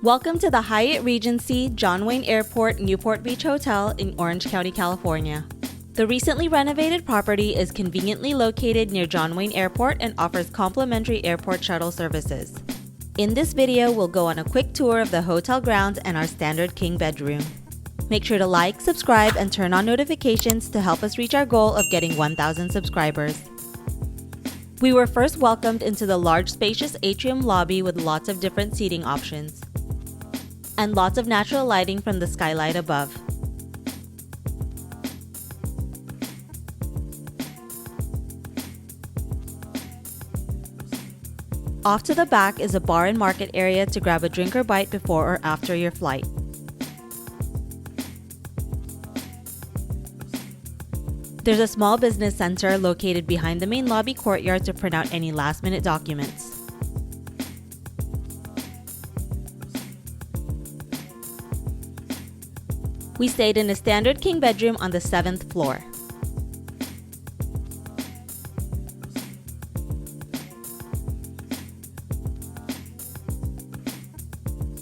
Welcome to the Hyatt Regency John Wayne Airport Newport Beach Hotel in Orange County, California. The recently renovated property is conveniently located near John Wayne Airport and offers complimentary airport shuttle services. In this video, we'll go on a quick tour of the hotel grounds and our standard king bedroom. Make sure to like, subscribe, and turn on notifications to help us reach our goal of getting 1,000 subscribers. We were first welcomed into the large, spacious atrium lobby with lots of different seating options and lots of natural lighting from the skylight above. Off to the back is a bar and market area to grab a drink or bite before or after your flight. There's a small business center located behind the main lobby courtyard to print out any last-minute documents. We stayed in a standard king bedroom on the 7th floor.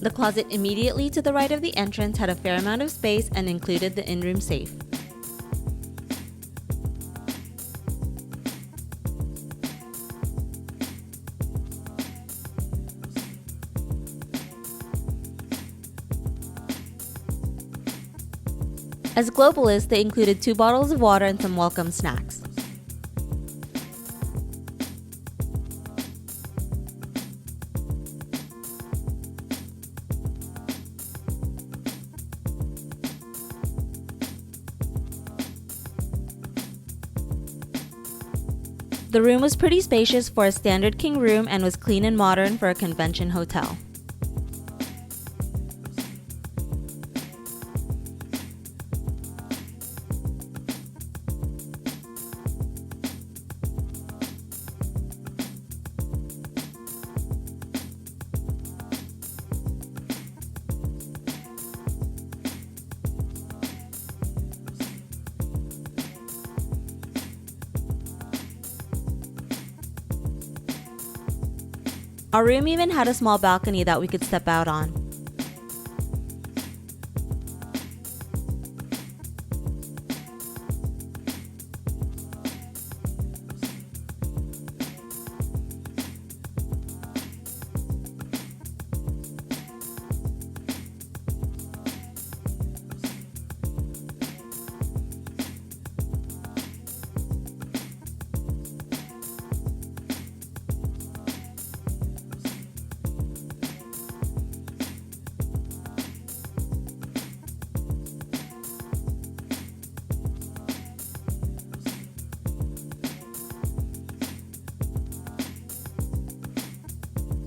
The closet immediately to the right of the entrance had a fair amount of space and included the in-room safe. As globalists, they included 2 bottles of water and some welcome snacks. The room was pretty spacious for a standard king room and was clean and modern for a convention hotel. Our room even had a small balcony that we could step out on.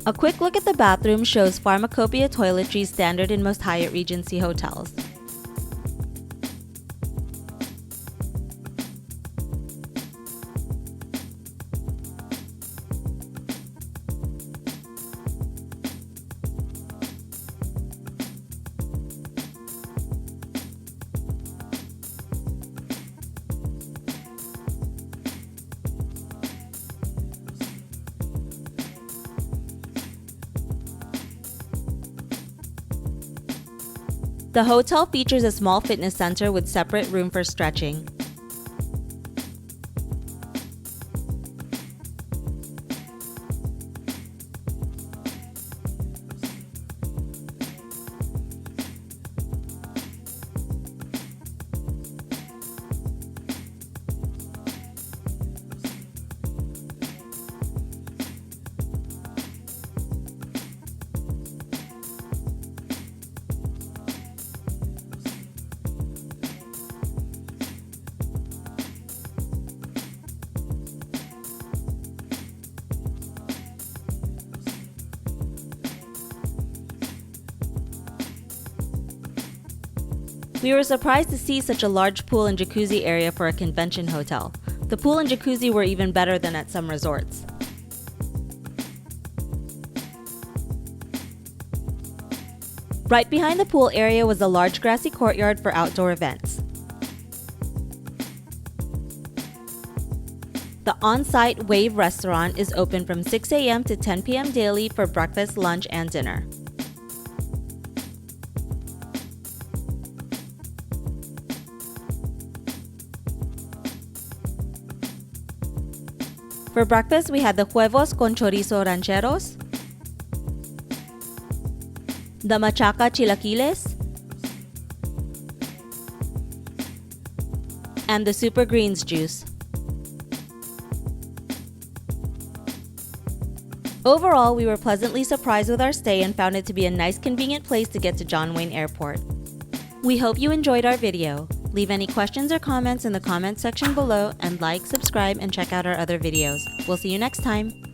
A quick look at the bathroom shows pharmacopoeia toiletries standard in most Hyatt Regency hotels. The hotel features a small fitness center with separate room for stretching. We were surprised to see such a large pool and jacuzzi area for a convention hotel. The pool and jacuzzi were even better than at some resorts. Right behind the pool area was a large grassy courtyard for outdoor events. The on-site Wave restaurant is open from 6 a.m. to 10 p.m. daily for breakfast, lunch, and dinner. For breakfast, we had the huevos con chorizo rancheros, the machaca chilaquiles, and the super greens juice. Overall, we were pleasantly surprised with our stay and found it to be a nice, convenient place to get to John Wayne Airport. We hope you enjoyed our video. Leave any questions or comments in the comments section below and like, subscribe, and check out our other videos. We'll see you next time.